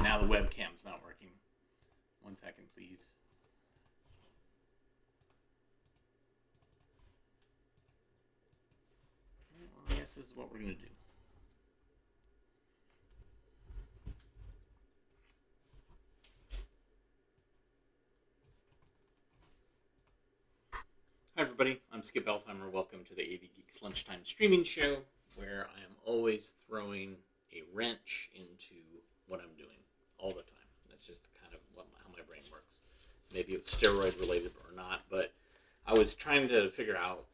Now the webcam's not working. 1 second, please. I guess this is what we're going to do. Hi everybody, I'm Skip Elsheimer. Welcome to the AV Geeks Lunchtime Streaming Show, where I am always throwing a wrench into what I'm doing all the time. That's just kind of how my brain works. Maybe it's steroid related or not, but I was trying to figure out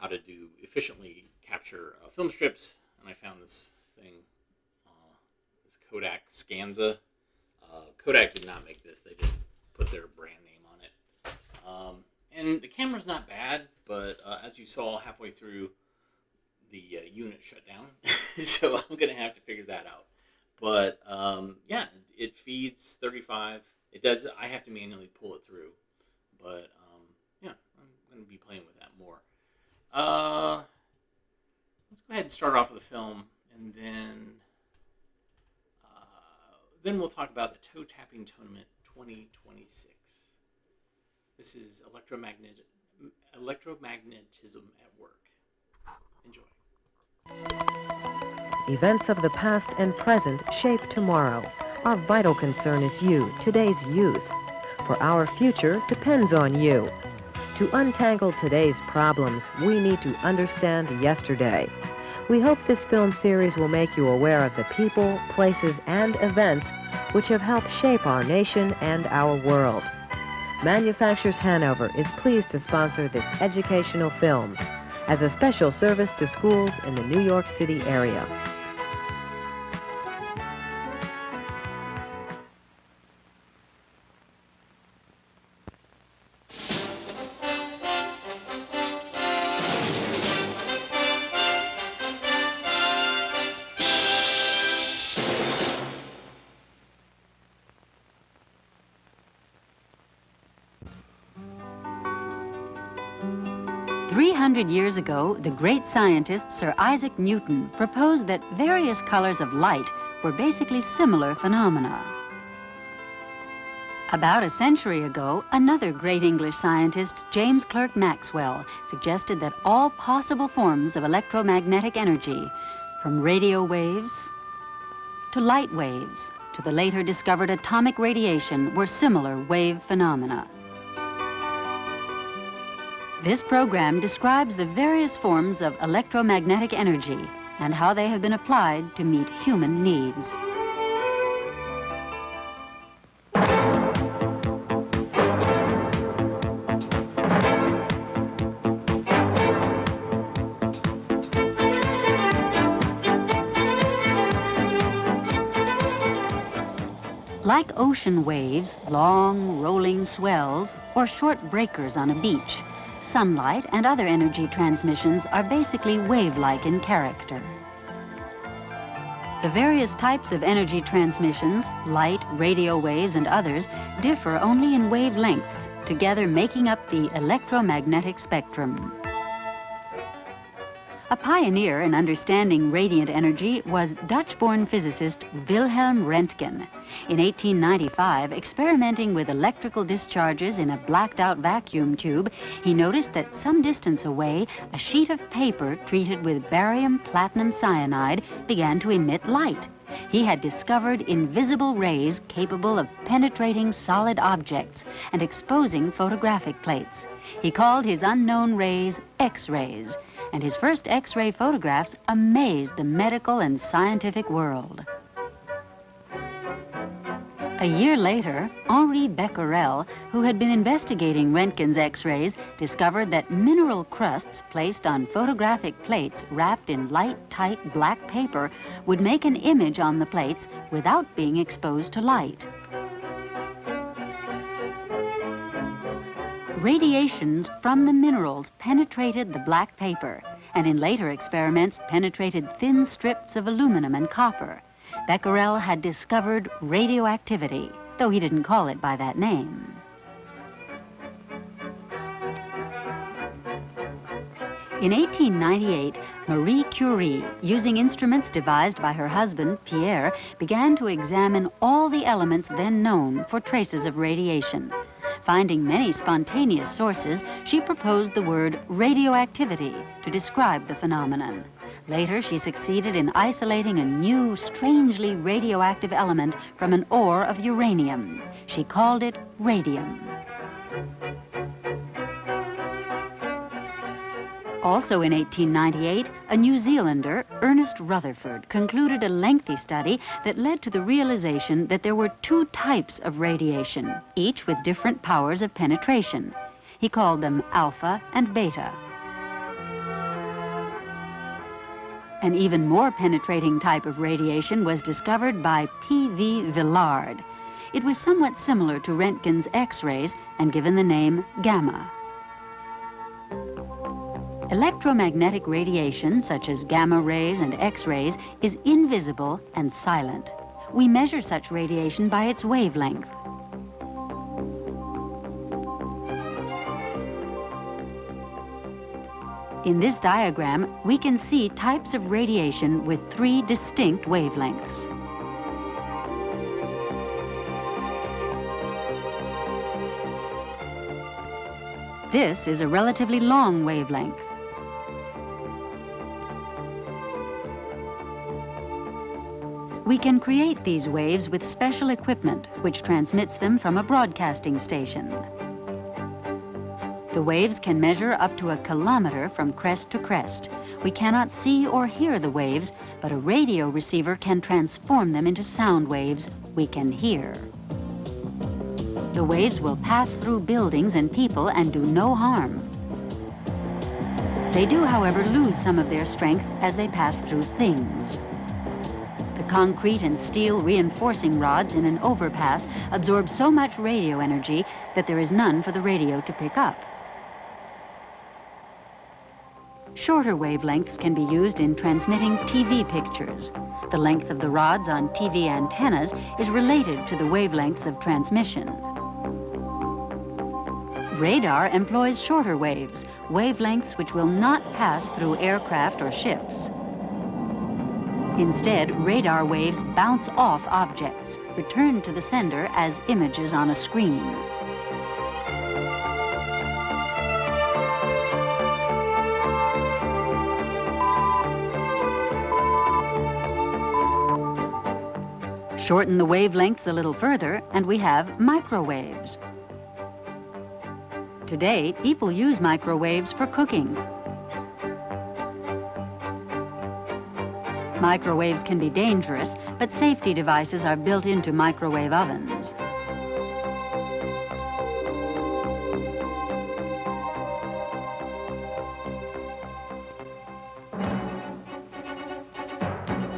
how to do efficiently capture film strips, and I found this thing, this Kodak Scanza. Kodak did not make this; they just put their brand name on it. And the camera's not bad, but as you saw halfway through, the unit shut down, so I'm gonna have to figure that out. But yeah, it feeds 35. It does. I have to manually pull it through, but yeah, I'm gonna be playing with that more. Let's go ahead and start off with the film, and then we'll talk about the Toetapping Tournament 2026. This is Electromagnetism at Work. Enjoy. Events of the past and present shape tomorrow. Our vital concern is you, today's youth. For our future depends on you. To untangle today's problems, we need to understand yesterday. We hope this film series will make you aware of the people, places, and events which have helped shape our nation and our world. Manufacturers Hanover is pleased to sponsor this educational film as a special service to schools in the New York City area. Years ago, the great scientist Sir Isaac Newton proposed that various colors of light were basically similar phenomena. About a century ago, another great English scientist, James Clerk Maxwell, suggested that all possible forms of electromagnetic energy, from radio waves to light waves to the later discovered atomic radiation, were similar wave phenomena. This program describes the various forms of electromagnetic energy and how they have been applied to meet human needs. Like ocean waves, long rolling swells, or short breakers on a beach, sunlight and other energy transmissions are basically wave-like in character. The various types of energy transmissions, light, radio waves, and others, differ only in wavelengths, together making up the electromagnetic spectrum. A pioneer in understanding radiant energy was Dutch-born physicist Wilhelm Röntgen. In 1895, experimenting with electrical discharges in a blacked-out vacuum tube, he noticed that some distance away, a sheet of paper treated with barium platinum cyanide began to emit light. He had discovered invisible rays capable of penetrating solid objects and exposing photographic plates. He called his unknown rays X-rays, and his first X-ray photographs amazed the medical and scientific world. A year later, Henri Becquerel, who had been investigating Röntgen's X-rays, discovered that mineral crusts placed on photographic plates wrapped in light, tight black paper would make an image on the plates without being exposed to light. Radiations from the minerals penetrated the black paper, and in later experiments penetrated thin strips of aluminum and copper. Becquerel had discovered radioactivity, though he didn't call it by that name. In 1898, Marie Curie, using instruments devised by her husband, Pierre, began to examine all the elements then known for traces of radiation. Finding many spontaneous sources, she proposed the word radioactivity to describe the phenomenon. Later, she succeeded in isolating a new, strangely radioactive element from an ore of uranium. She called it radium. Also in 1898, a New Zealander, Ernest Rutherford, concluded a lengthy study that led to the realization that there were two types of radiation, each with different powers of penetration. He called them alpha and beta. An even more penetrating type of radiation was discovered by P.V. Villard. It was somewhat similar to Röntgen's X-rays and given the name gamma. Electromagnetic radiation, such as gamma rays and X-rays, is invisible and silent. We measure such radiation by its wavelength. In this diagram, we can see types of radiation with three distinct wavelengths. This is a relatively long wavelength. We can create these waves with special equipment, which transmits them from a broadcasting station. The waves can measure up to 1 kilometer from crest to crest. We cannot see or hear the waves, but a radio receiver can transform them into sound waves we can hear. The waves will pass through buildings and people and do no harm. They do, however, lose some of their strength as they pass through things. The concrete and steel reinforcing rods in an overpass absorb so much radio energy that there is none for the radio to pick up. Shorter wavelengths can be used in transmitting TV pictures. The length of the rods on TV antennas is related to the wavelengths of transmission. Radar employs shorter waves, wavelengths which will not pass through aircraft or ships. Instead, radar waves bounce off objects, returned to the sender as images on a screen. Shorten the wavelengths a little further, and we have microwaves. Today, people use microwaves for cooking. Microwaves can be dangerous, but safety devices are built into microwave ovens.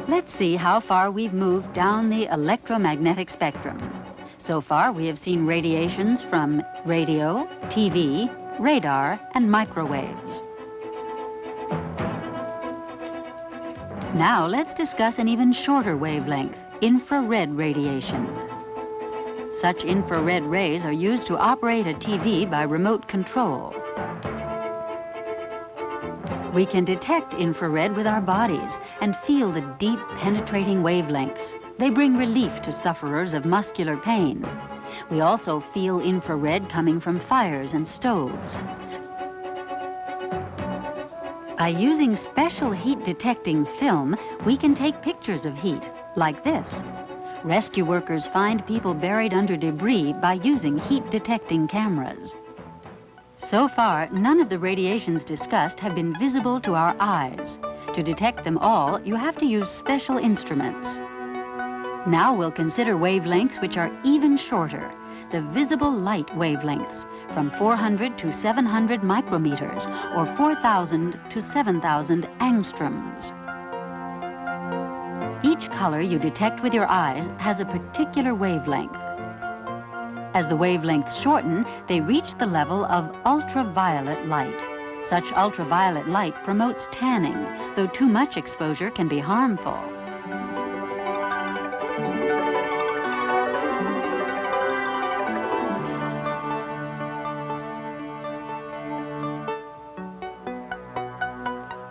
Let's see how far we've moved down the electromagnetic spectrum. So far, we have seen radiations from radio, TV, radar, and microwaves. Now let's discuss an even shorter wavelength, infrared radiation. Such infrared rays are used to operate a TV by remote control. We can detect infrared with our bodies and feel the deep, penetrating wavelengths. They bring relief to sufferers of muscular pain. We also feel infrared coming from fires and stoves. By using special heat-detecting film, we can take pictures of heat, like this. Rescue workers find people buried under debris by using heat-detecting cameras. So far, none of the radiations discussed have been visible to our eyes. To detect them all, you have to use special instruments. Now we'll consider wavelengths which are even shorter, the visible light wavelengths, from 400 to 700 micrometers, or 4,000 to 7,000 angstroms. Each color you detect with your eyes has a particular wavelength. As the wavelengths shorten, they reach the level of ultraviolet light. Such ultraviolet light promotes tanning, though too much exposure can be harmful.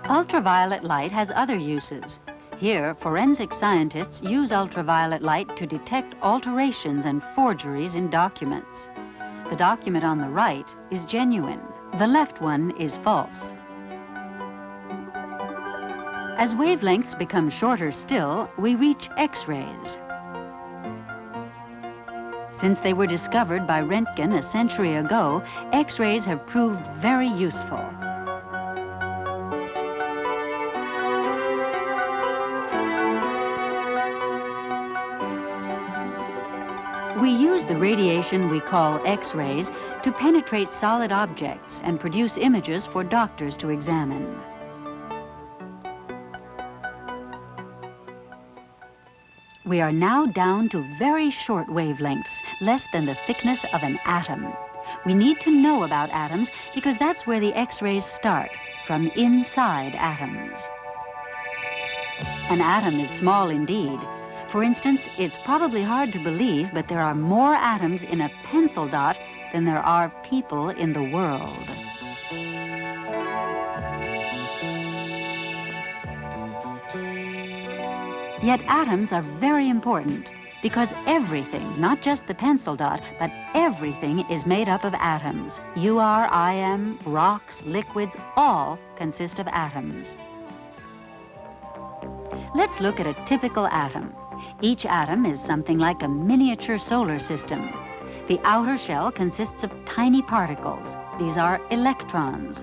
Ultraviolet light has other uses. Here, forensic scientists use ultraviolet light to detect alterations and forgeries in documents. The document on the right is genuine. The left one is false. As wavelengths become shorter still, we reach X-rays. Since they were discovered by Röntgen a century ago, X-rays have proved very useful. We use the radiation we call X-rays to penetrate solid objects and produce images for doctors to examine. We are now down to very short wavelengths, less than the thickness of an atom. We need to know about atoms because that's where the X-rays start, from inside atoms. An atom is small indeed. For instance, it's probably hard to believe, but there are more atoms in a pencil dot than there are people in the world. Yet atoms are very important because everything, not just the pencil dot, but everything is made up of atoms. You are, I am, rocks, liquids, all consist of atoms. Let's look at a typical atom. Each atom is something like a miniature solar system. The outer shell consists of tiny particles. These are electrons.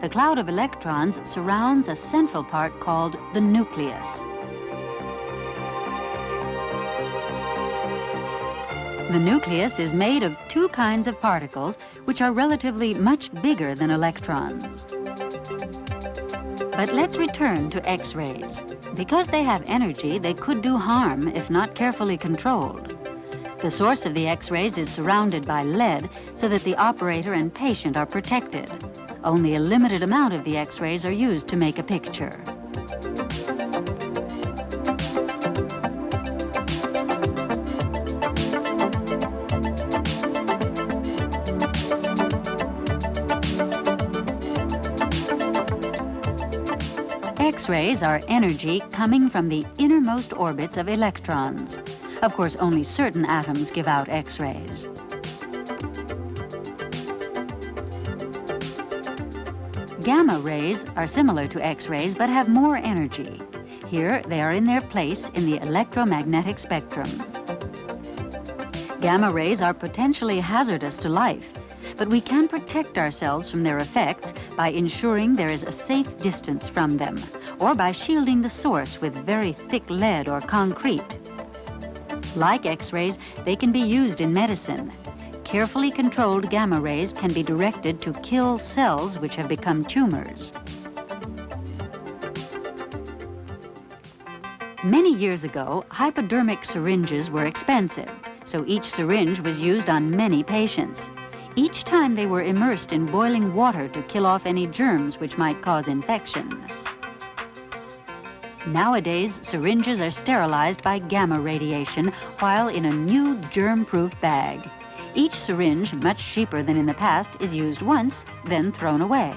The cloud of electrons surrounds a central part called the nucleus. The nucleus is made of two kinds of particles which are relatively much bigger than electrons. But let's return to X-rays. Because they have energy, they could do harm if not carefully controlled. The source of the X-rays is surrounded by lead so that the operator and patient are protected. Only a limited amount of the X-rays are used to make a picture. X-rays are energy coming from the innermost orbits of electrons. Of course, only certain atoms give out X-rays. Gamma rays are similar to X-rays but have more energy. Here, they are in their place in the electromagnetic spectrum. Gamma rays are potentially hazardous to life, but we can protect ourselves from their effects by ensuring there is a safe distance from them, or by shielding the source with very thick lead or concrete. Like X-rays, they can be used in medicine. Carefully controlled gamma rays can be directed to kill cells which have become tumors. Many years ago, hypodermic syringes were expensive, so each syringe was used on many patients. Each time they were immersed in boiling water to kill off any germs which might cause infection. Nowadays, syringes are sterilized by gamma radiation while in a new germ-proof bag. Each syringe, much cheaper than in the past, is used once, then thrown away.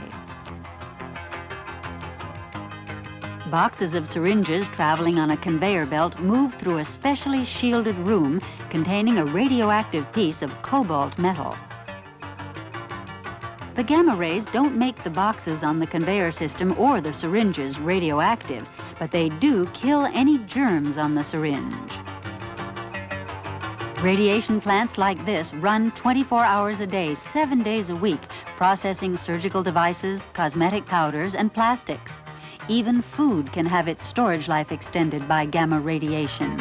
Boxes of syringes traveling on a conveyor belt move through a specially shielded room containing a radioactive piece of cobalt metal. The gamma rays don't make the boxes on the conveyor system or the syringes radioactive, but they do kill any germs on the syringe. Radiation plants like this run 24 hours a day, 7 days a week, processing surgical devices, cosmetic powders, and plastics. Even food can have its storage life extended by gamma radiation.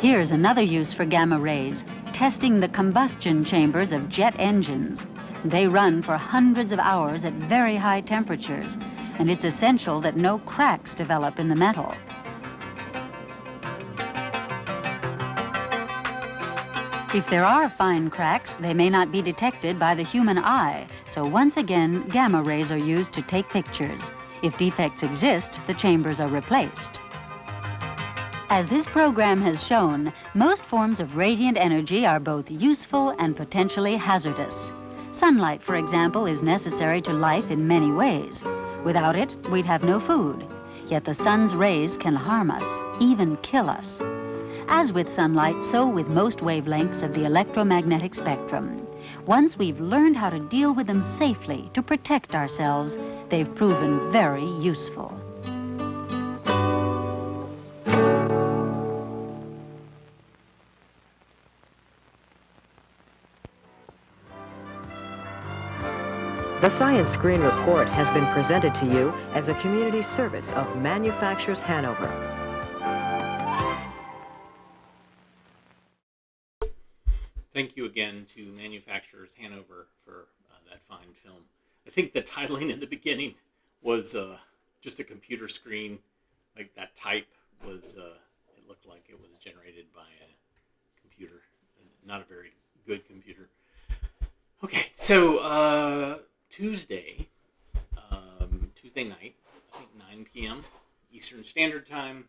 Here's another use for gamma rays, testing the combustion chambers of jet engines. They run for hundreds of hours at very high temperatures, and it's essential that no cracks develop in the metal. If there are fine cracks, they may not be detected by the human eye, so once again, gamma rays are used to take pictures. If defects exist, the chambers are replaced. As this program has shown, most forms of radiant energy are both useful and potentially hazardous. Sunlight, for example, is necessary to life in many ways. Without it, we'd have no food. Yet the sun's rays can harm us, even kill us. As with sunlight, so with most wavelengths of the electromagnetic spectrum. Once we've learned how to deal with them safely to protect ourselves, they've proven very useful. The Science Screen Report has been presented to you as a community service of Manufacturers Hanover. Thank you again to Manufacturers Hanover for that fine film. I think the titling in the beginning was just a computer screen. Like that type was, it looked like it was generated by a computer, not a very good computer. Okay, so Tuesday night, I think 9 p.m. Eastern Standard Time,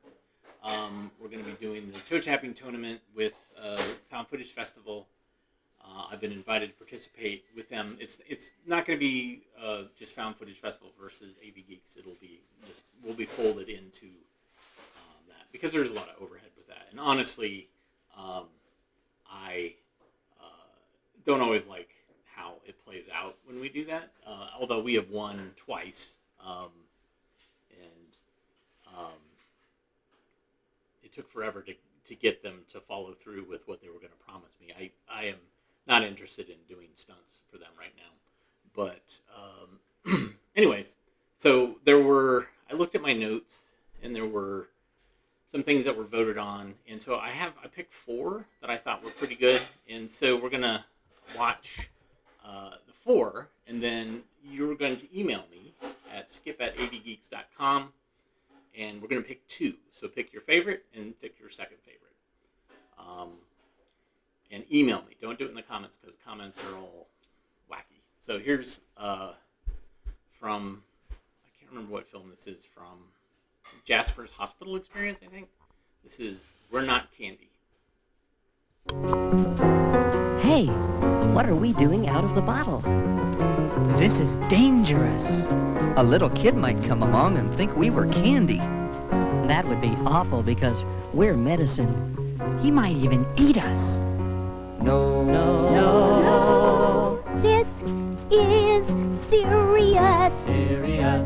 we're going to be doing the Toetapping tournament with Found Footage Festival. I've been invited to participate with them. It's not going to be just Found Footage Festival versus AV Geeks. We'll be folded into that because there's a lot of overhead with that. And honestly, I don't always like how it plays out when we do that. Although we have won twice, it took forever to get them to follow through with what they were going to promise me. I am not interested in doing stunts for them right now. But anyways, so I looked at my notes and there were some things that were voted on. And so I picked 4 that I thought were pretty good. And so we're going to watch the 4, and then you're going to email me at skip@avgeeks.com, and we're going to pick 2. So pick your favorite and pick your second favorite. And email me. Don't do it in the comments because comments are all wacky. So here's from, I can't remember what film this is from, Jasper's Hospital Experience, I think. This is We're Not Candy. Hey, what are we doing out of the bottle? This is dangerous. A little kid might come along and think we were candy. That would be awful because we're medicine. He might even eat us. No. This is serious.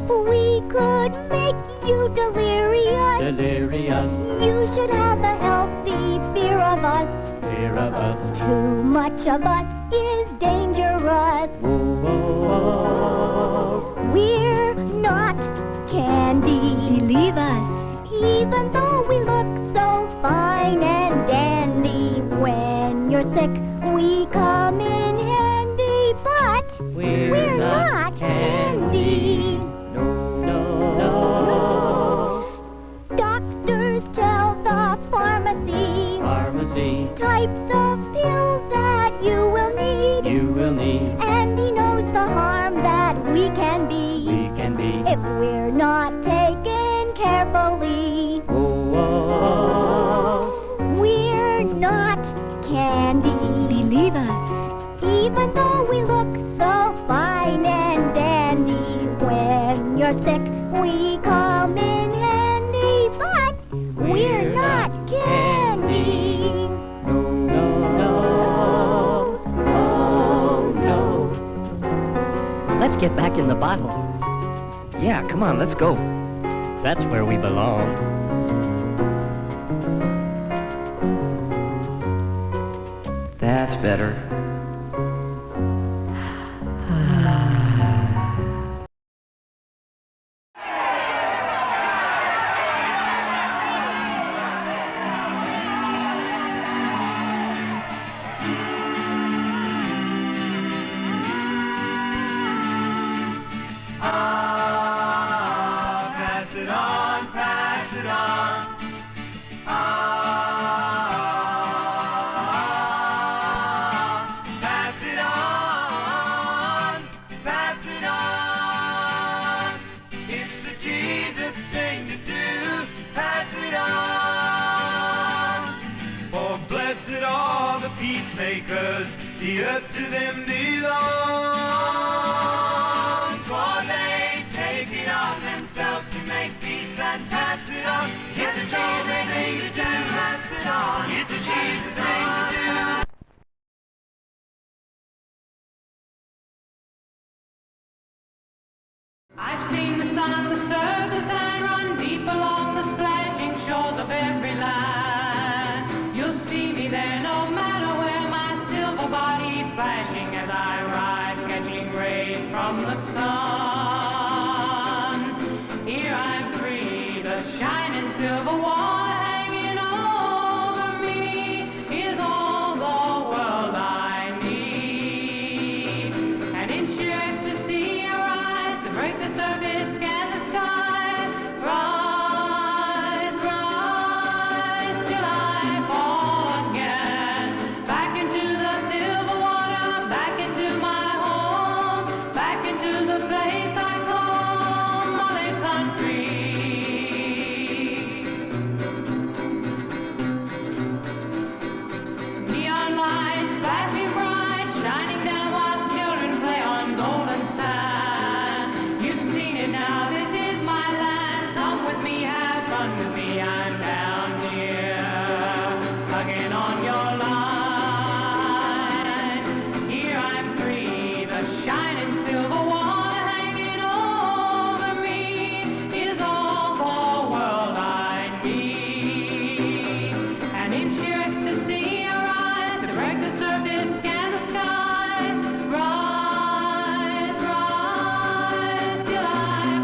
We could make you delirious. You should have a healthy fear of us. Too much of us is dangerous. We're not candy. Believe us. Even though we look so fine and dandy. When you're sick, we come in handy. But we're not candy. No. Doctors tell the pharmacy types of pills that you will need. And he knows the harm that we can be if we're not taken carefully. We're not candy. Believe us. Even though we look so fine and dandy. When you're sick, we come in handy. But we're not candy. Let's get back in the bottle. Yeah, come on, let's go. That's where we belong. That's better. peacemakers, the earth to them belongs. For they take it on themselves to make peace and pass it on. It's a Jesus thing to do, pass it on. It's a Jesus thing to do. I've seen the sun on the surface and run deep along the splashing shores of every land. You'll see me there no matter where, my silver body flashing as I rise, catching rays from the sun. Here I'm free, the shining silver water hanging over me is all the world I need. And in sheer ecstasy I rise to break the surface, scan the sky, rise, rise, till I fall again. Back into the silver water, back into my home, back into the place I call Mother Country. Neon lights flashing bright, shining down while children play on golden sand. You've seen it now, this is my land. Come with me, have fun with me, I'm down here, tugging on your line. Here I'm free, the shining silver water hanging over me is all the world I need. And in sheer ecstasy I rise to break the surface, scan the sky, rise, rise, till I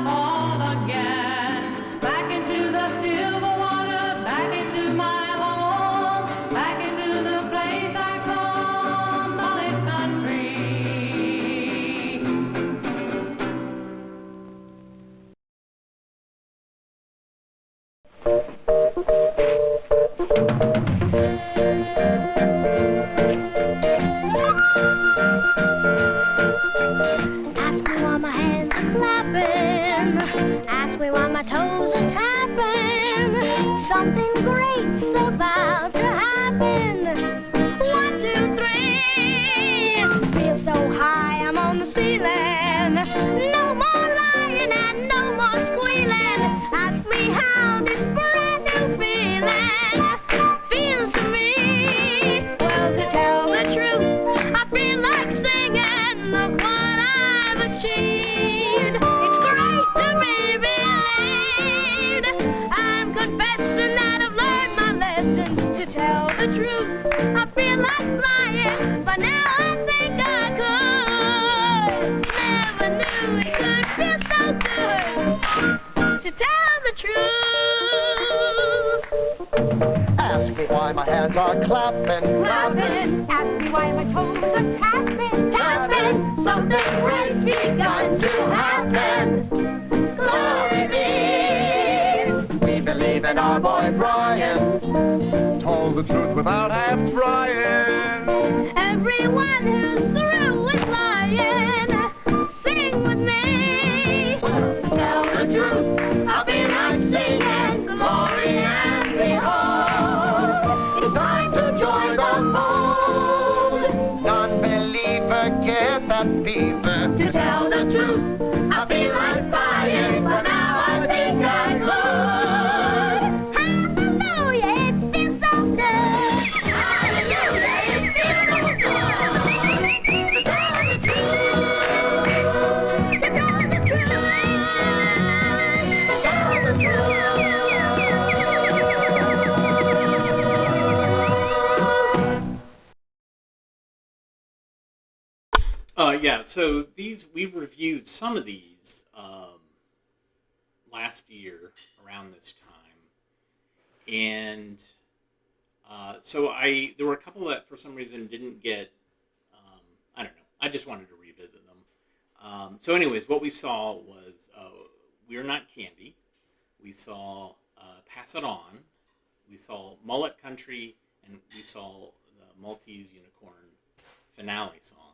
fall again. Back into the silver water, back into my home, back into the place I call Mother Country. Ask me why my hands are clapping. Ask me why my toes are tapping. Something great's about to happen. 1, 2, 3. Feel so high, I'm on the ceiling. No more lying and no more squealing. Ask me how this brand new feeling feels to me. Well, to tell the truth, I feel like singing. Look what I've achieved. It's great to be believed. I'm confessing that I've learned my lesson. To tell the truth, I feel like flying, but now I think I could. Never knew it could feel so good. To tell the truth. Ask me why my hands are clapping. Clapping, ask me why my toes are tapping, tapping. Something great's begun to happen. Glory be. We believe in our boy Brian. Told the truth without half trying. Everyone who's through with lying, sing with me. Tell the truth, I'll be like singing, glory and behold. It's time to join the fold. Non-believer, get that fever. To tell the truth, I feel like flying, but now I think I could. Hallelujah, it feels so good. Hallelujah, it feels so good. To tell the truth, to tell the truth, to tell the truth. Yeah, so we reviewed some of these last year around this time, and so there were a couple that for some reason didn't get, I don't know, I just wanted to revisit them. So anyways, what we saw was We're Not Candy, we saw Pass It On, we saw Mullet Country, and we saw the Maltese Unicorn finale song.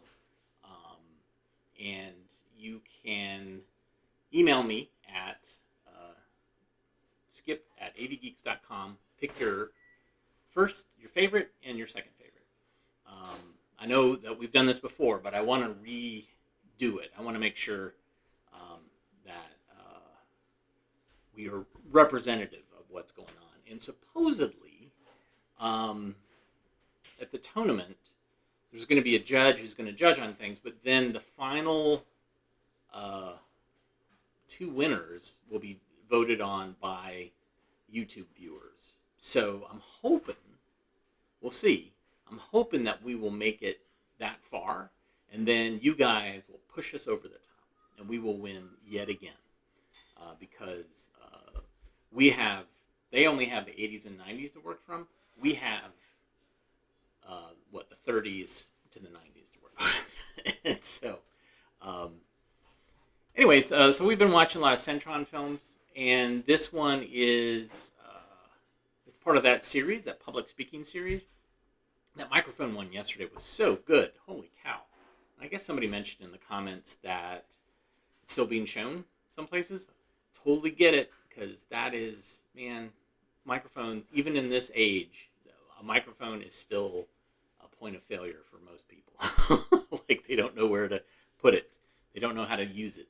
And you can email me at skip@avgeeks.com. Pick your favorite and your second favorite. I know that we've done this before, but I want to redo it. I want to make sure that we are representative of what's going on. And supposedly, at the tournament, there's going to be a judge who's going to judge on things, but then the final 2 winners will be voted on by YouTube viewers. So I'm hoping, we'll see, I'm hoping that we will make it that far, and then you guys will push us over the top, and we will win yet again. Because they only have the 80s and 90s to work from. We have, the 30s to the 90s to work from. And so, anyways, so we've been watching a lot of Centron films, and this one is, it's part of that series, that public speaking series. That microphone one yesterday was so good. Holy cow. I guess somebody mentioned in the comments that it's still being shown some places. Totally get it, because that is, man, microphones, even in this age, a microphone is still a point of failure for most people. Like, they don't know where to put it. They don't know how to use it.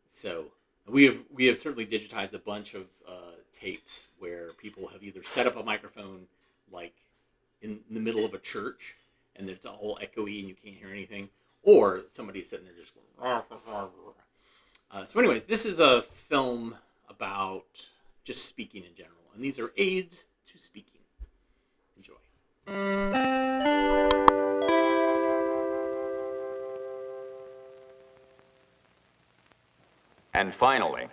So we have certainly digitized a bunch of tapes where people have either set up a microphone like in the middle of a church and it's all echoey and you can't hear anything, or somebody's sitting there just going so anyways, this is a film about just speaking in general, and these are aids to speaking. Enjoy. And finally,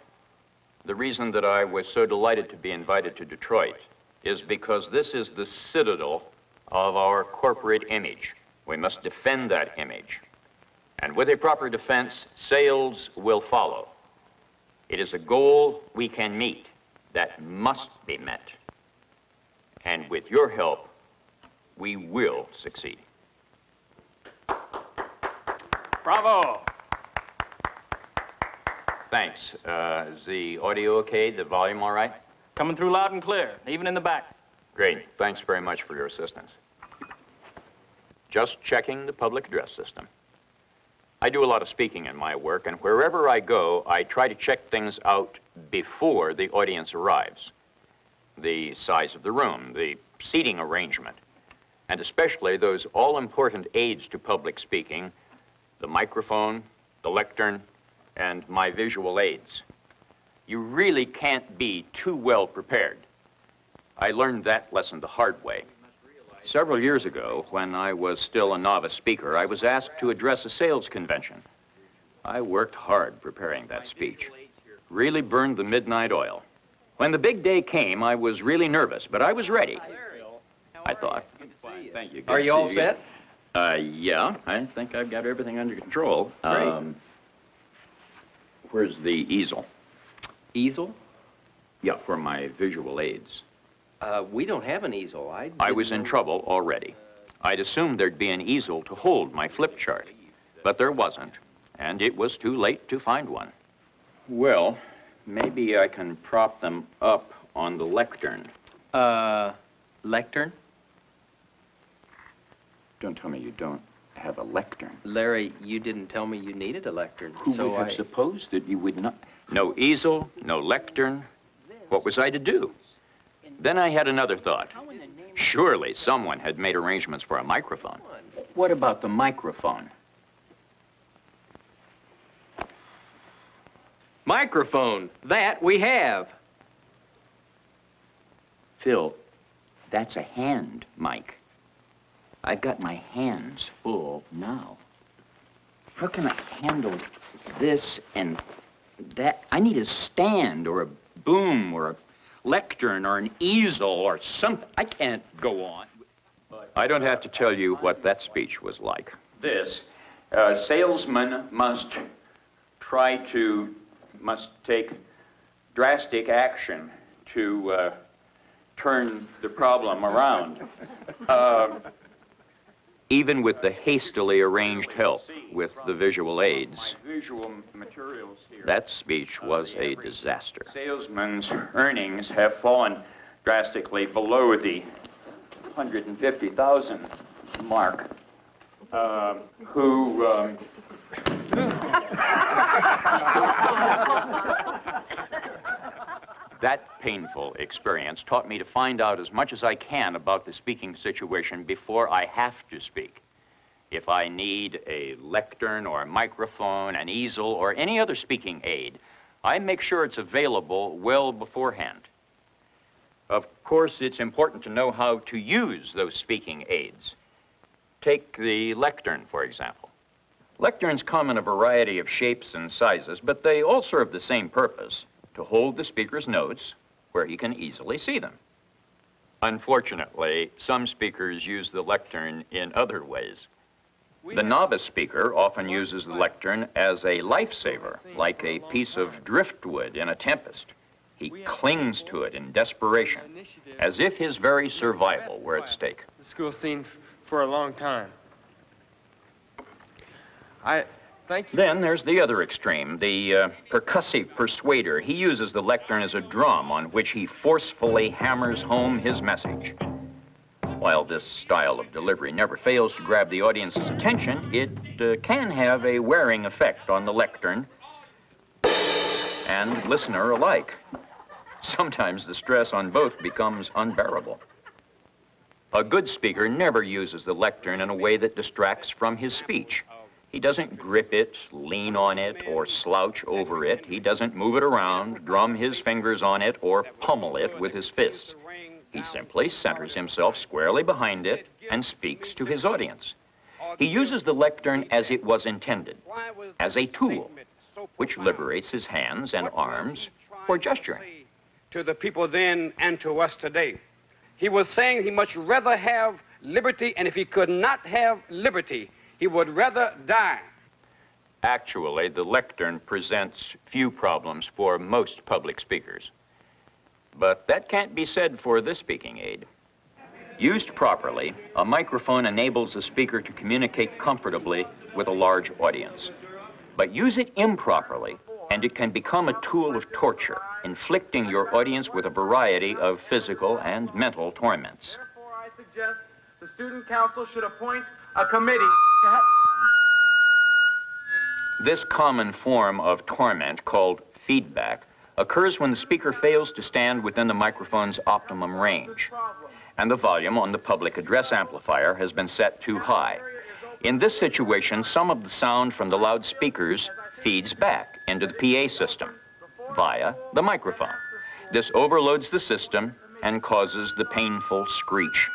the reason that I was so delighted to be invited to Detroit is because this is the citadel of our corporate image. We must defend that image. And with a proper defense, sales will follow. It is a goal we can meet that must be met. And with your help, we will succeed. Bravo! Thanks. Is the audio okay? The volume all right? Coming through loud and clear, even in the back. Great. Thanks very much for your assistance. Just checking the public address system. I do a lot of speaking in my work, and wherever I go, I try to check things out before the audience arrives. The size of the room, the seating arrangement, and especially those all-important aids to public speaking, the microphone, the lectern, and my visual aids. You really can't be too well prepared. I learned that lesson the hard way. Several years ago, when I was still a novice speaker, I was asked to address a sales convention. I worked hard preparing that speech. Really burned the midnight oil. When the big day came, I was really nervous, but I was ready. I thought. Thank you. Are you all set? Yeah, I think I've got everything under control. Where's the easel? Easel? Yeah, for my visual aids. We don't have an easel. I was in trouble already. I'd assumed there'd be an easel to hold my flip chart, but there wasn't, and it was too late to find one. Well, maybe I can prop them up on the lectern. Lectern? Don't tell me you don't have a lectern. Larry, you didn't tell me you needed a lectern. Who would have supposed that you would not? No easel, no lectern. What was I to do? Then I had another thought. Surely someone had made arrangements for a microphone. What about the microphone? Microphone. That we have. Phil, that's a hand mic. I've got my hands full now. How can I handle this and that? I need a stand or a boom or a lectern or an easel or something. I can't go on. I don't have to tell you what that speech was like. This, salesmen must take drastic action to turn the problem around. Even with the hastily arranged help with the visual aids, that speech was a disaster. Salesmen's earnings have fallen drastically below the 150,000 mark, who... That painful experience taught me to find out as much as I can about the speaking situation before I have to speak. If I need a lectern or a microphone, an easel, or any other speaking aid, I make sure it's available well beforehand. Of course, it's important to know how to use those speaking aids. Take the lectern, for example. Lecterns come in a variety of shapes and sizes, but they all serve the same purpose: to hold the speaker's notes where he can easily see them. Unfortunately, some speakers use the lectern in other ways. The novice speaker often uses the lectern as a lifesaver, like a piece of driftwood in a tempest. He clings to it in desperation, as if his very survival were at stake. The school scene for a long time. Thank you. Then there's the other extreme, the percussive persuader. He uses the lectern as a drum on which he forcefully hammers home his message. While this style of delivery never fails to grab the audience's attention, it can have a wearing effect on the lectern and listener alike. Sometimes the stress on both becomes unbearable. A good speaker never uses the lectern in a way that distracts from his speech. He doesn't grip it, lean on it, or slouch over it. He doesn't move it around, drum his fingers on it, or pummel it with his fists. He simply centers himself squarely behind it and speaks to his audience. He uses the lectern as it was intended, as a tool, which liberates his hands and arms for gesturing. To the people then and to us today. He was saying he much rather have liberty, and if he could not have liberty, he would rather die. Actually, the lectern presents few problems for most public speakers. But that can't be said for this speaking aid. Used properly, a microphone enables a speaker to communicate comfortably with a large audience. But use it improperly, and it can become a tool of torture, inflicting your audience with a variety of physical and mental torments. Therefore, I suggest the student council should appoint a committee. This common form of torment, called feedback, occurs when the speaker fails to stand within the microphone's optimum range, and the volume on the public address amplifier has been set too high. In this situation, some of the sound from the loudspeakers feeds back into the PA system via the microphone. This overloads the system and causes the painful screech.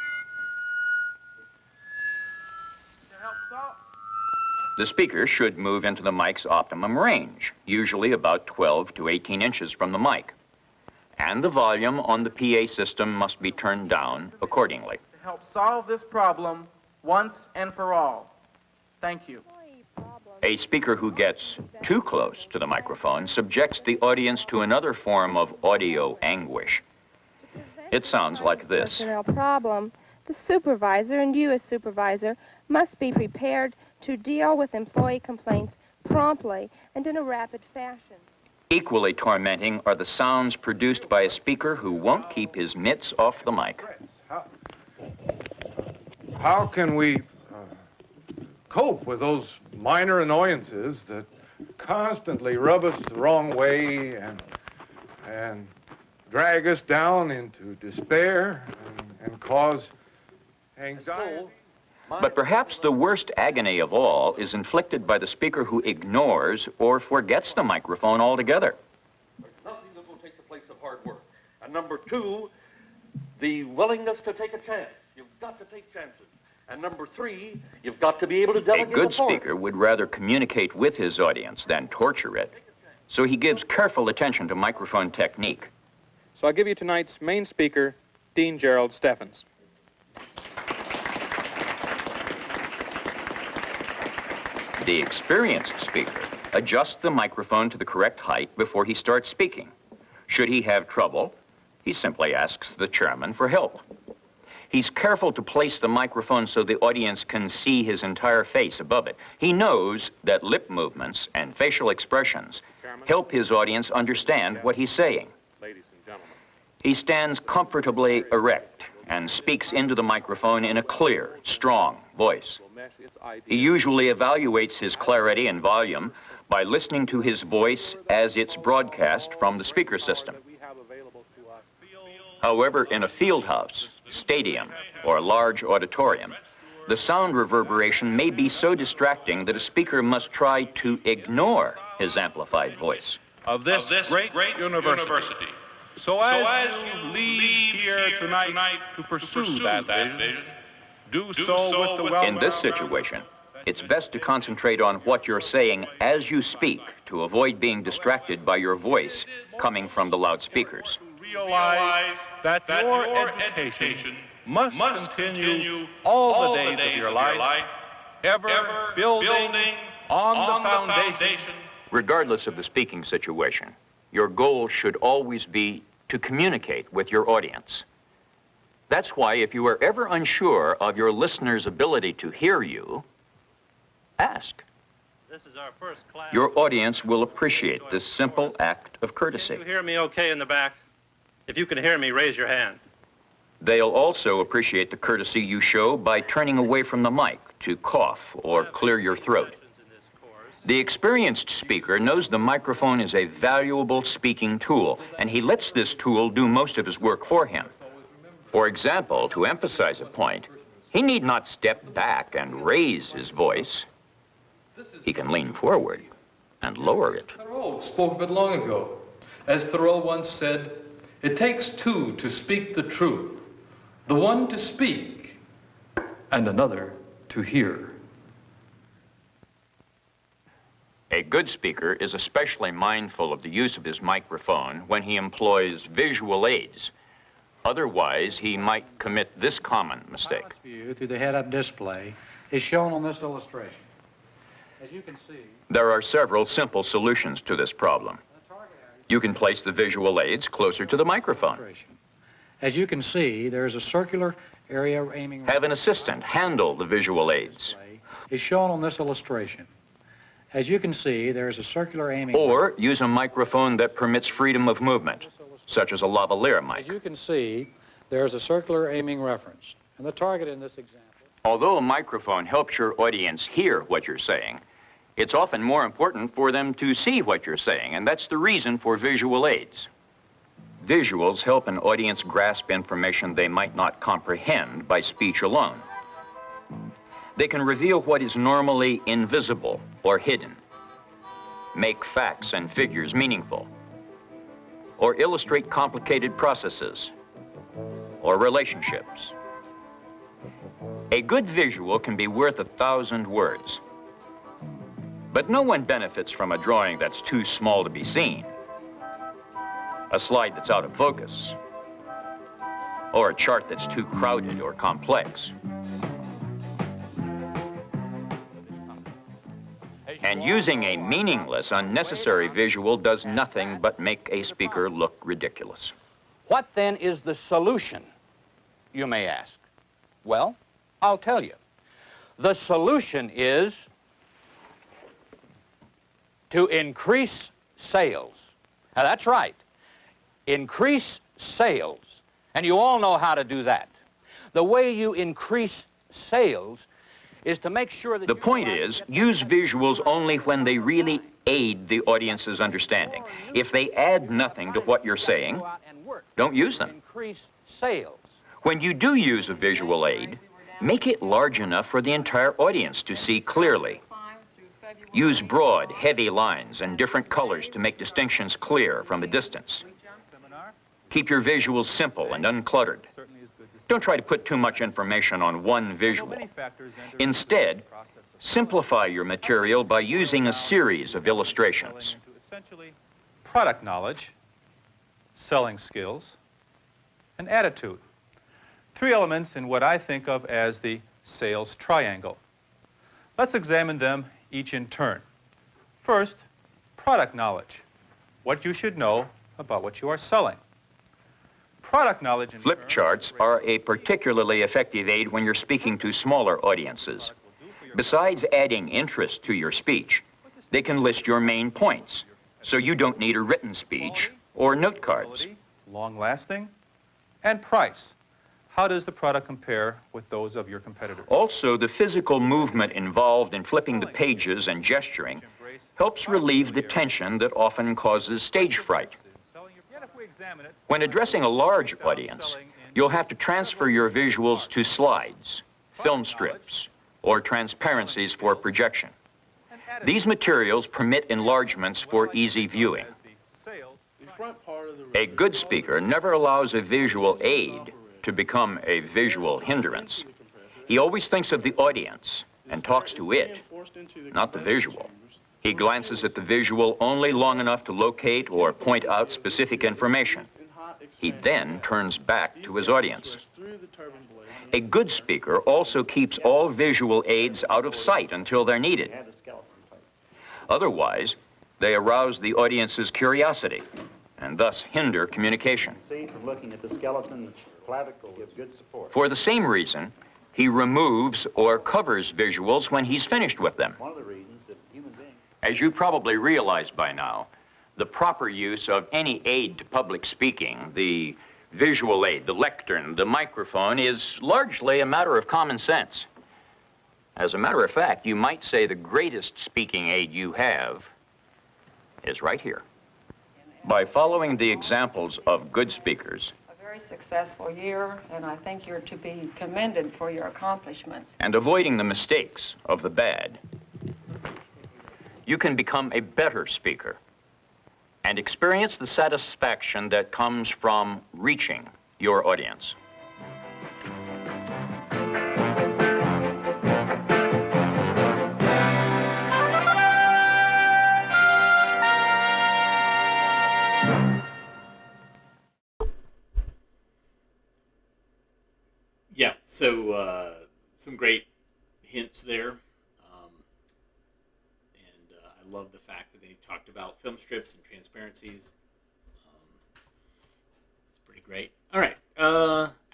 The speaker should move into the mic's optimum range, usually about 12 to 18 inches from the mic. And the volume on the PA system must be turned down accordingly. To help solve this problem once and for all. Thank you. A speaker who gets too close to the microphone subjects the audience to another form of audio anguish. It sounds like this. Personnel problem. The supervisor, and you as supervisor, must be prepared to deal with employee complaints promptly and in a rapid fashion. Equally tormenting are the sounds produced by a speaker who won't keep his mitts off the mic. How can we cope with those minor annoyances that constantly rub us the wrong way and drag us down into despair and cause anxiety? But perhaps the worst agony of all is inflicted by the speaker who ignores or forgets the microphone altogether. Nothing that will take the place of hard work. And number two, the willingness to take a chance. You've got to take chances. And number three, you've got to be able to delegate A good authority. speaker would rather communicate with his audience than torture it. So he gives careful attention to microphone technique. So I'll give you tonight's main speaker, Dean Gerald Steffens. The experienced speaker adjusts the microphone to the correct height before he starts speaking. Should he have trouble, he simply asks the chairman for help. He's careful to place the microphone so the audience can see his entire face above it. He knows that lip movements and facial expressions help his audience understand what he's saying. Ladies and gentlemen. He stands comfortably erect and speaks into the microphone in a clear, strong voice. He usually evaluates his clarity and volume by listening to his voice as it's broadcast from the speaker system. However, in a field house, stadium, or large auditorium, the sound reverberation may be so distracting that a speaker must try to ignore his amplified voice. Of this great university. So as you leave here tonight to pursue that vision, do so with the well. In this situation, it's best to concentrate on what you're saying as you speak to avoid being distracted by your voice coming from the loudspeakers. Realize that your education must continue all the days of your life, ever building on the foundation. Regardless of the speaking situation, your goal should always be to communicate with your audience. That's why if you are ever unsure of your listener's ability to hear you, ask. This is our first class. Your audience will appreciate this simple act of courtesy. Can you hear me okay in the back? If you can hear me, raise your hand. They'll also appreciate the courtesy you show by turning away from the mic to cough or clear your throat. The experienced speaker knows the microphone is a valuable speaking tool, and he lets this tool do most of his work for him. For example, to emphasize a point, he need not step back and raise his voice. He can lean forward and lower it. Thoreau spoke of it long ago. As Thoreau once said, "It takes two to speak the truth, the one to speak and another to hear." A good speaker is especially mindful of the use of his microphone when he employs visual aids. Otherwise, he might commit this common mistake. View through the head-up display is shown on this illustration. As you can see, There are several simple solutions to this problem. You can place the visual aids closer to the microphone. as you can see, there is a circular area aiming. Have an assistant handle the visual aids. Is shown on this illustration. As you can see, there is a circular aiming. Or use a microphone that permits freedom of movement, such as a lavalier mic. As you can see, there is a circular aiming reference. And the target in this example. Although a microphone helps your audience hear what you're saying, it's often more important for them to see what you're saying, and that's the reason for visual aids. Visuals help an audience grasp information they might not comprehend by speech alone. They can reveal what is normally invisible or hidden, make facts and figures meaningful, or illustrate complicated processes or relationships. A good visual can be worth 1,000 words. But no one benefits from a drawing that's too small to be seen, a slide that's out of focus, or a chart that's too crowded or complex. And using a meaningless, unnecessary visual does nothing but make a speaker look ridiculous. What then is the solution, you may ask? Well, I'll tell you. The solution is to increase sales. Now, that's right. Increase sales. And you all know how to do that. The way you increase sales is to make sure that the point is, use visuals only when they really aid the audience's understanding. If they add nothing to what you're saying, don't use them. Increase sales. When you do use a visual aid, make it large enough for the entire audience to see clearly. Use broad, heavy lines and different colors to make distinctions clear from a distance. Keep your visuals simple and uncluttered. Don't try to put too much information on one visual. Instead, simplify your material by using a series of illustrations. Essentially, product knowledge, selling skills, and attitude. 3 elements in what I think of as the sales triangle. Let's examine them each in turn. First, product knowledge. What you should know about what you are selling. Product knowledge in Flip charts are a particularly effective aid when you're speaking to smaller audiences. Besides adding interest to your speech, they can list your main points, so you don't need a written speech or note cards. long-lasting, and price. How does the product compare with those of your competitors? Also, the physical movement involved in flipping the pages and gesturing helps relieve the tension that often causes stage fright. When addressing a large audience, you'll have to transfer your visuals to slides, film strips, or transparencies for projection. These materials permit enlargements for easy viewing. A good speaker never allows a visual aid to become a visual hindrance. He always thinks of the audience and talks to it, not the visual. He glances at the visual only long enough to locate or point out specific information. He then turns back to his audience. A good speaker also keeps all visual aids out of sight until they're needed. Otherwise, they arouse the audience's curiosity and thus hinder communication. See from looking at the skeleton, the clavicle gives good support. For the same reason, he removes or covers visuals when he's finished with them. One of the reasons that human beings... As you probably realize by now, the proper use of any aid to public speaking, the visual aid, the lectern, the microphone, is largely a matter of common sense. As a matter of fact, you might say the greatest speaking aid you have is right here. By following the examples of good speakers A very successful year, and I think you're to be commended for your accomplishments. and avoiding the mistakes of the bad, you can become a better speaker and experience the satisfaction that comes from reaching your audience. Yeah, so some great hints there. I love the fact that they talked about film strips and transparencies. It's pretty great. All right,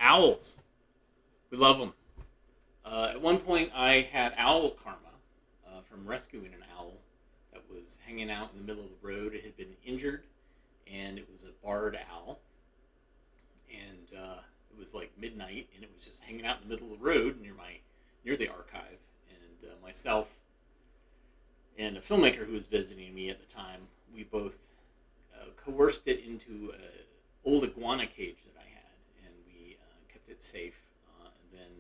owls. We love them. At one point, I had owl karma from rescuing an owl that was hanging out in the middle of the road. It had been injured, and it was a barred owl. And it was like midnight, and it was just hanging out in the middle of the road near the archive. And myself and a filmmaker who was visiting me at the time, we both coerced it into an old iguana cage that I had, and we kept it safe. And then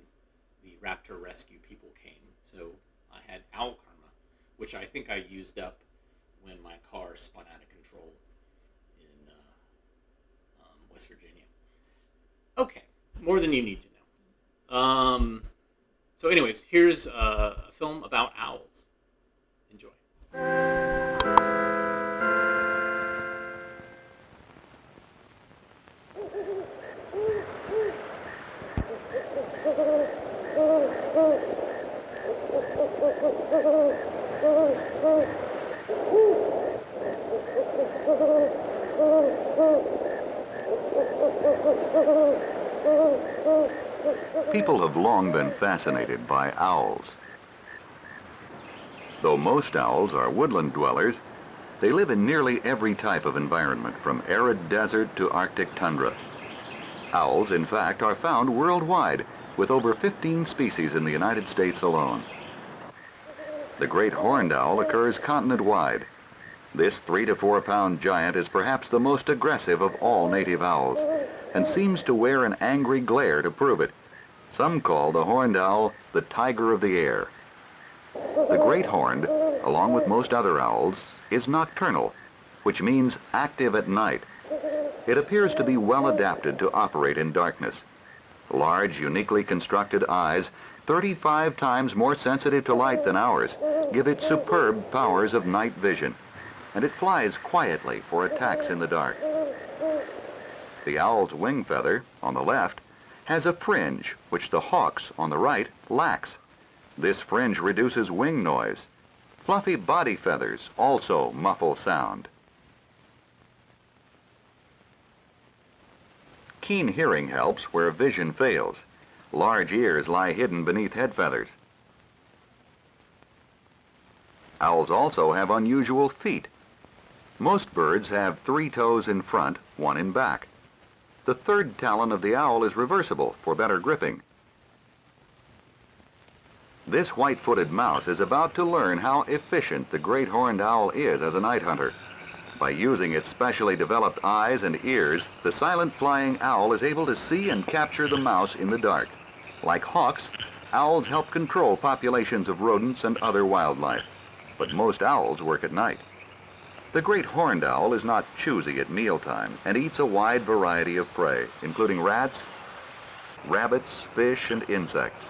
the raptor rescue people came. So I had owl karma, which I think I used up when my car spun out of control in West Virginia. Okay, more than you need to know. So anyways, here's a film about owls. Enjoy. People have long been fascinated by owls. Though most owls are woodland dwellers, they live in nearly every type of environment, from arid desert to Arctic tundra. Owls, in fact, are found worldwide, with over 15 species in the United States alone. The great horned owl occurs continent-wide. This 3 to 4 pound giant is perhaps the most aggressive of all native owls, and seems to wear an angry glare to prove it. Some call the horned owl the tiger of the air. The great horned, along with most other owls, is nocturnal, which means active at night. It appears to be well adapted to operate in darkness. Large, uniquely constructed eyes, 35 times more sensitive to light than ours, give it superb powers of night vision, and it flies quietly for attacks in the dark. The owl's wing feather, on the left, has a fringe which the hawk's, on the right, lacks. This fringe reduces wing noise. Fluffy body feathers also muffle sound. Keen hearing helps where vision fails. Large ears lie hidden beneath head feathers. Owls also have unusual feet. Most birds have 3 toes in front, 1 in back. The third talon of the owl is reversible for better gripping. This white-footed mouse is about to learn how efficient the great horned owl is as a night hunter. By using its specially developed eyes and ears, the silent flying owl is able to see and capture the mouse in the dark. Like hawks, owls help control populations of rodents and other wildlife, but most owls work at night. The great horned owl is not choosy at mealtime and eats a wide variety of prey, including rats, rabbits, fish, and insects.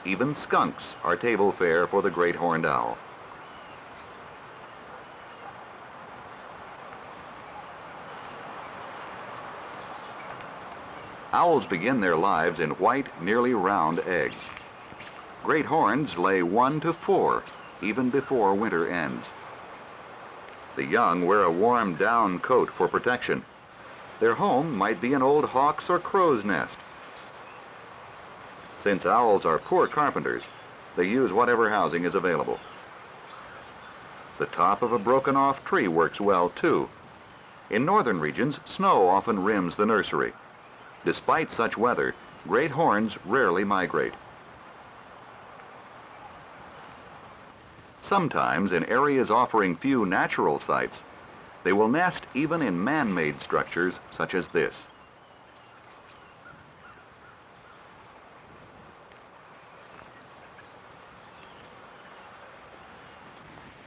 Even skunks are table fare for the great horned owl. Owls begin their lives in white, nearly round eggs. Great horns lay 1 to 4, even before winter ends. The young wear a warm down coat for protection. Their home might be an old hawk's or crow's nest. Since owls are poor carpenters, they use whatever housing is available. The top of a broken-off tree works well, too. In northern regions, snow often rims the nursery. Despite such weather, great horns rarely migrate. Sometimes, in areas offering few natural sites, they will nest even in man-made structures such as this.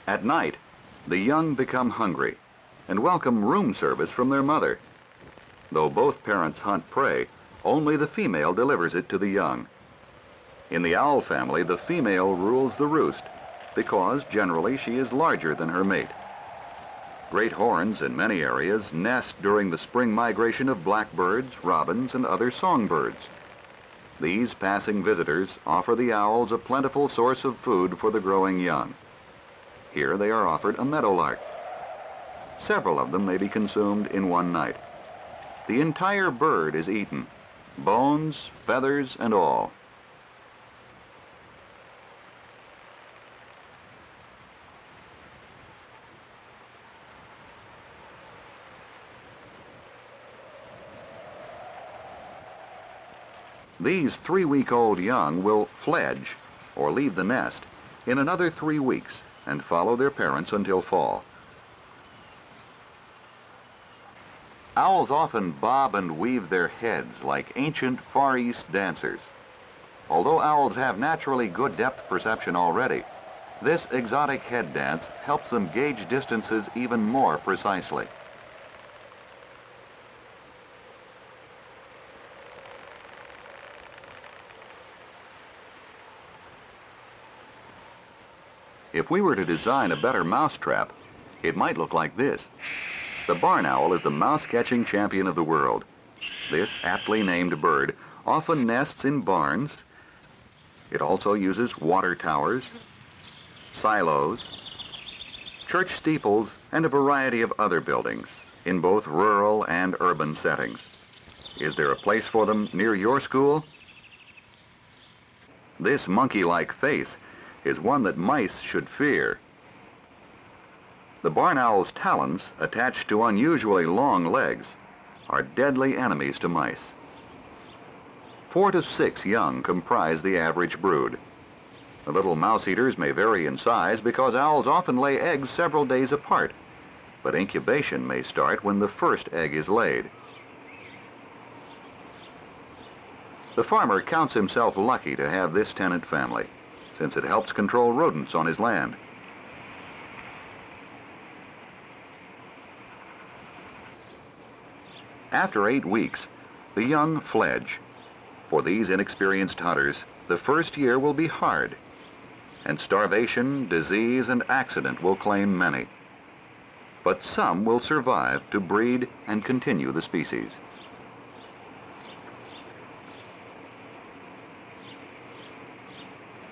At night, the young become hungry and welcome room service from their mother. Though both parents hunt prey, only the female delivers it to the young. In the owl family, the female rules the roost because generally she is larger than her mate. Great horns in many areas nest during the spring migration of blackbirds, robins, and other songbirds. These passing visitors offer the owls a plentiful source of food for the growing young. Here they are offered a meadowlark. Several of them may be consumed in one night. The entire bird is eaten, bones, feathers, and all. These 3-week-old young will fledge, or leave the nest, in another 3 weeks and follow their parents until fall. Owls often bob and weave their heads like ancient Far East dancers. Although owls have naturally good depth perception already, this exotic head dance helps them gauge distances even more precisely. If we were to design a better mousetrap, it might look like this. The barn owl is the mouse-catching champion of the world. This aptly named bird often nests in barns. It also uses water towers, silos, church steeples, and a variety of other buildings in both rural and urban settings. Is there a place for them near your school? This monkey-like face is one that mice should fear. The barn owl's talons, attached to unusually long legs, are deadly enemies to mice. 4 to 6 young comprise the average brood. The little mouse-eaters may vary in size because owls often lay eggs several days apart, but incubation may start when the first egg is laid. The farmer counts himself lucky to have this tenant family, since it helps control rodents on his land. After 8 weeks, the young fledge. For these inexperienced hunters, the first year will be hard, and starvation, disease, and accident will claim many. But some will survive to breed and continue the species.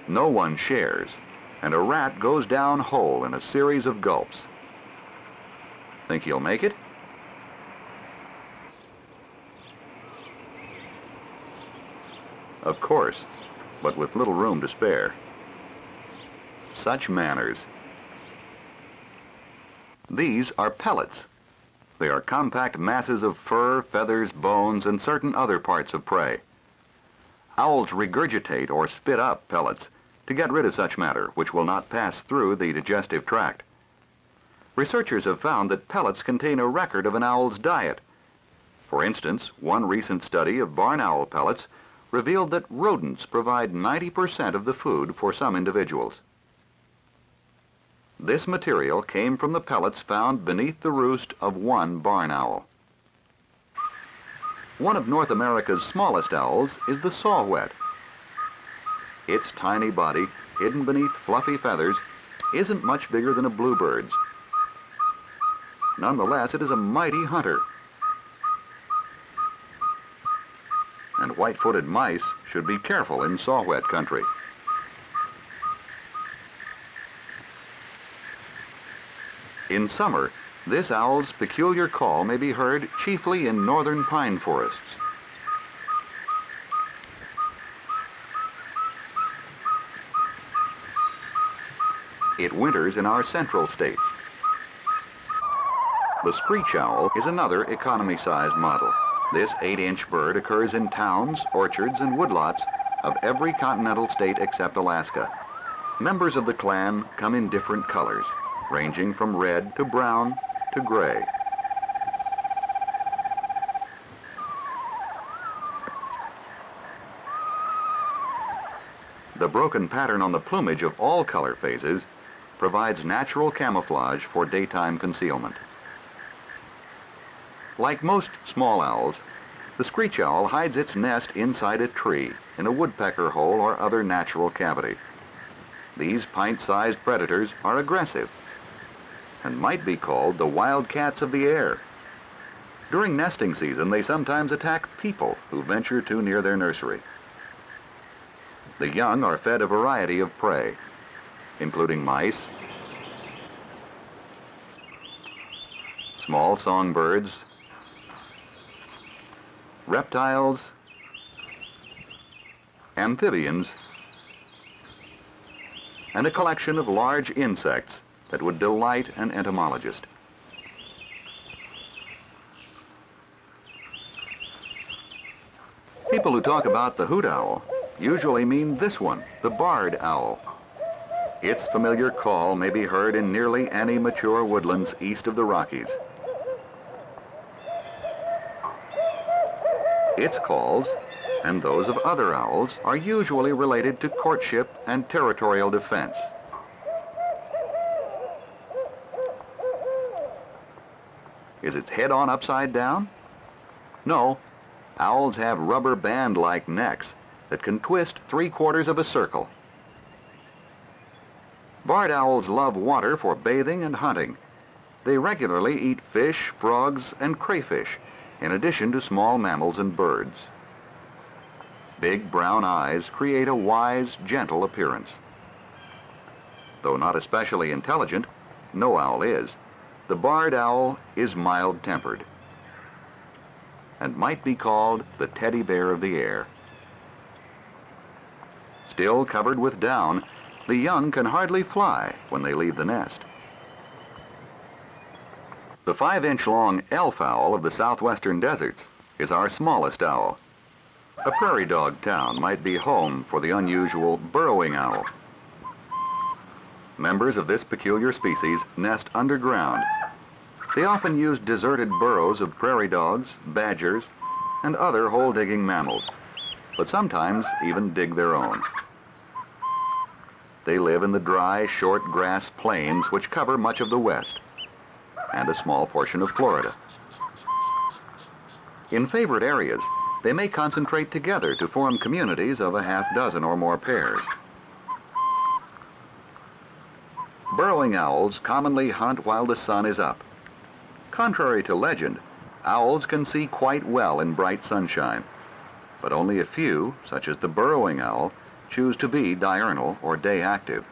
No one shares, and a rat goes down whole in a series of gulps. Think he'll make it? Of course, but with little room to spare. Such manners. These are pellets. They are compact masses of fur, feathers, bones, and certain other parts of prey. Owls regurgitate or spit up pellets to get rid of such matter, which will not pass through the digestive tract. Researchers have found that pellets contain a record of an owl's diet. For instance, one recent study of barn owl pellets revealed that rodents provide 90% of the food for some individuals. This material came from the pellets found beneath the roost of one barn owl. One of North America's smallest owls is the saw-whet. Its tiny body, hidden beneath fluffy feathers, isn't much bigger than a bluebird's. Nonetheless, it is a mighty hunter. And white-footed mice should be careful in saw-whet country. In summer, this owl's peculiar call may be heard chiefly in northern pine forests. It winters in our central states. The screech owl is another economy-sized model. This 8-inch bird occurs in towns, orchards, and woodlots of every continental state except Alaska. Members of the clan come in different colors, ranging from red to brown to gray. The broken pattern on the plumage of all color phases provides natural camouflage for daytime concealment. Like most small owls, the screech owl hides its nest inside a tree, in a woodpecker hole or other natural cavity. These pint-sized predators are aggressive and might be called the wildcats of the air. During nesting season, they sometimes attack people who venture too near their nursery. The young are fed a variety of prey, including mice, small songbirds, reptiles, amphibians, and a collection of large insects that would delight an entomologist. People who talk about the hoot owl usually mean this one, the barred owl. Its familiar call may be heard in nearly any mature woodlands east of the Rockies. Its calls, and those of other owls, are usually related to courtship and territorial defense. Is its head on upside down? No. Owls have rubber band-like necks that can twist 3/4 of a circle. Barred owls love water for bathing and hunting. They regularly eat fish, frogs, and crayfish, in addition to small mammals and birds. Big brown eyes create a wise, gentle appearance. Though not especially intelligent, no owl is. The barred owl is mild-tempered and might be called the teddy bear of the air. Still covered with down, the young can hardly fly when they leave the nest. The 5-inch-long elf owl of the southwestern deserts is our smallest owl. A prairie dog town might be home for the unusual burrowing owl. Members of this peculiar species nest underground. They often use deserted burrows of prairie dogs, badgers, and other hole-digging mammals, but sometimes even dig their own. They live in the dry, short grass plains which cover much of the West and a small portion of Florida. In favorite areas, they may concentrate together to form communities of a half dozen or more pairs. Burrowing owls commonly hunt while the sun is up. Contrary to legend, owls can see quite well in bright sunshine, but only a few, such as the burrowing owl, choose to be diurnal or day active.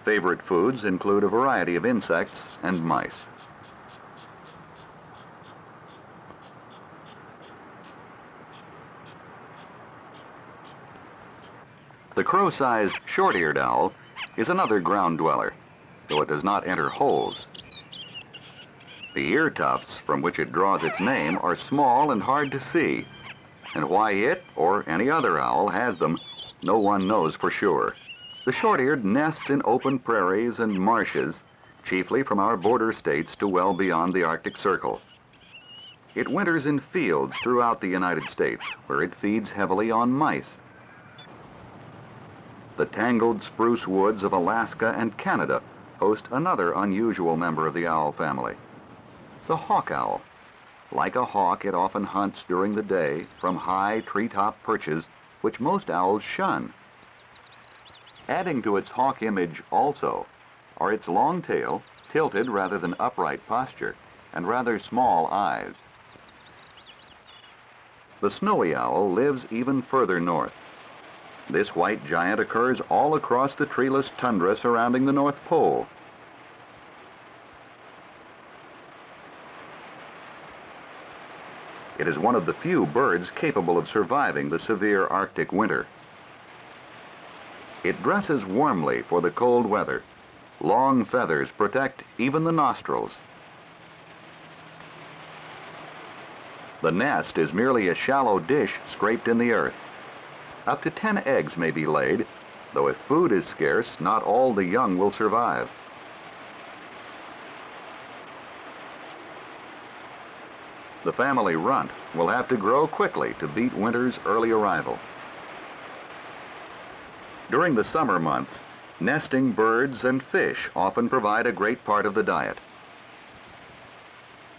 Favorite foods include a variety of insects and mice. The crow-sized short-eared owl is another ground dweller, though it does not enter holes. The ear tufts from which it draws its name are small and hard to see, and why it or any other owl has them, no one knows for sure. The short-eared nests in open prairies and marshes, chiefly from our border states to well beyond the Arctic Circle. It winters in fields throughout the United States, where it feeds heavily on mice. The tangled spruce woods of Alaska and Canada host another unusual member of the owl family, the hawk owl. Like a hawk, it often hunts during the day from high treetop perches, which most owls shun. Adding to its hawk image also are its long tail, tilted rather than upright posture, and rather small eyes. The snowy owl lives even further north. This white giant occurs all across the treeless tundra surrounding the North Pole. It is one of the few birds capable of surviving the severe Arctic winter. It dresses warmly for the cold weather. Long feathers protect even the nostrils. The nest is merely a shallow dish scraped in the earth. Up to 10 eggs may be laid, though if food is scarce, not all the young will survive. The family runt will have to grow quickly to beat winter's early arrival. During the summer months, nesting birds and fish often provide a great part of the diet.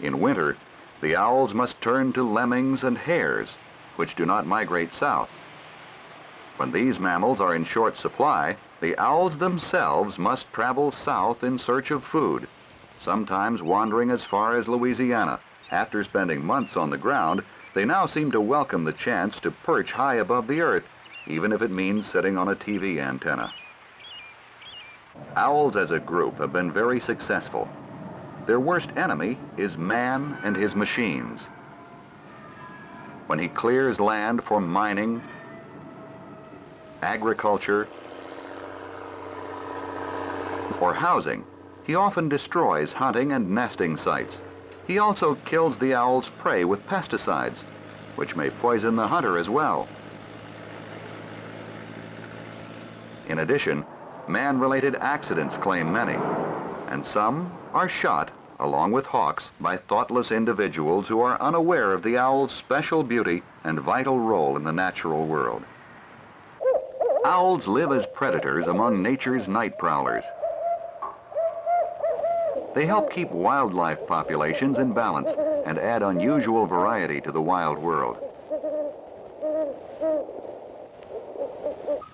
In winter, the owls must turn to lemmings and hares, which do not migrate south. When these mammals are in short supply, the owls themselves must travel south in search of food, sometimes wandering as far as Louisiana. After spending months on the ground, they now seem to welcome the chance to perch high above the earth, even if it means sitting on a TV antenna. Owls as a group have been very successful. Their worst enemy is man and his machines. When he clears land for mining, agriculture, or housing, he often destroys hunting and nesting sites. He also kills the owl's prey with pesticides, which may poison the hunter as well. In addition, man-related accidents claim many, and some are shot, along with hawks, by thoughtless individuals who are unaware of the owl's special beauty and vital role in the natural world. Owls live as predators among nature's night prowlers. They help keep wildlife populations in balance and add unusual variety to the wild world.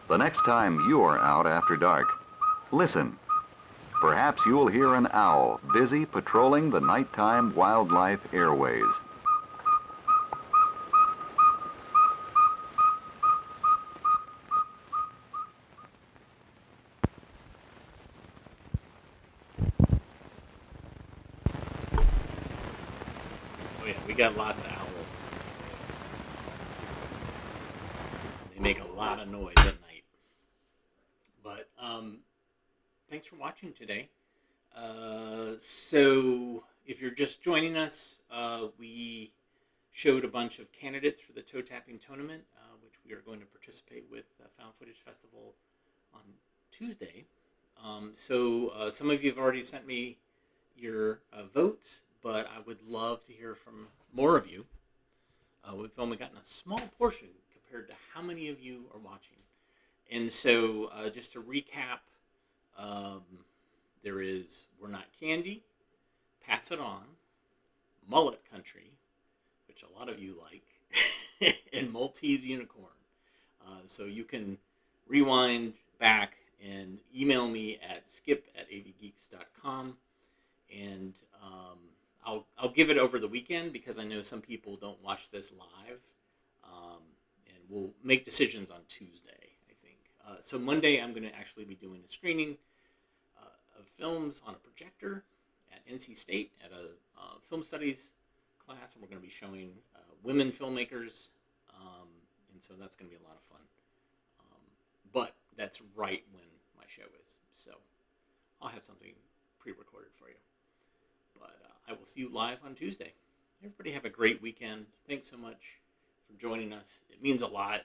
The next time you are out after dark, listen. Perhaps you'll hear an owl busy patrolling the nighttime wildlife airways. Oh yeah, we got lots of owls. They make a lot of noise at night. But thanks for watching today. So if you're just joining us, we showed a bunch of candidates for the Toetapping tournament, which we are going to participate with Found Footage Festival on Tuesday. So some of you have already sent me your votes, but I would love to hear from more of you. We've only gotten a small portion compared to how many of you are watching. And so just to recap, there is We're Not Candy, Pass It On, Mullet Country, which a lot of you like, and Maltese Unicorn. So you can rewind back and email me at skip@avgeeks.com, and I'll give it over the weekend because I know some people don't watch this live, and we'll make decisions on Tuesday, I think. So Monday I'm going to actually be doing a screening of films on a projector at NC State at a film studies class, and we're going to be showing women filmmakers, and so that's going to be a lot of fun. But that's right when my show is, so I'll have something pre-recorded for you. But I will see you live on Tuesday. Everybody have a great weekend. Thanks so much for joining us. It means a lot.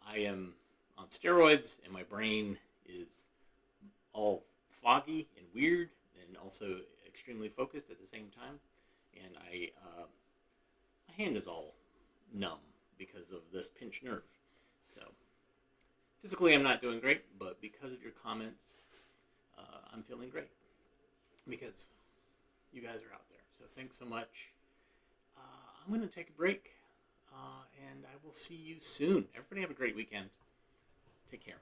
I am on steroids, and my brain is all foggy and weird, and also extremely focused at the same time. And my hand is all numb because of this pinched nerve. So physically, I'm not doing great, but because of your comments, I'm feeling great because you guys are out there. So thanks so much. I'm going to take a break, and I will see you soon. Everybody have a great weekend. Take care.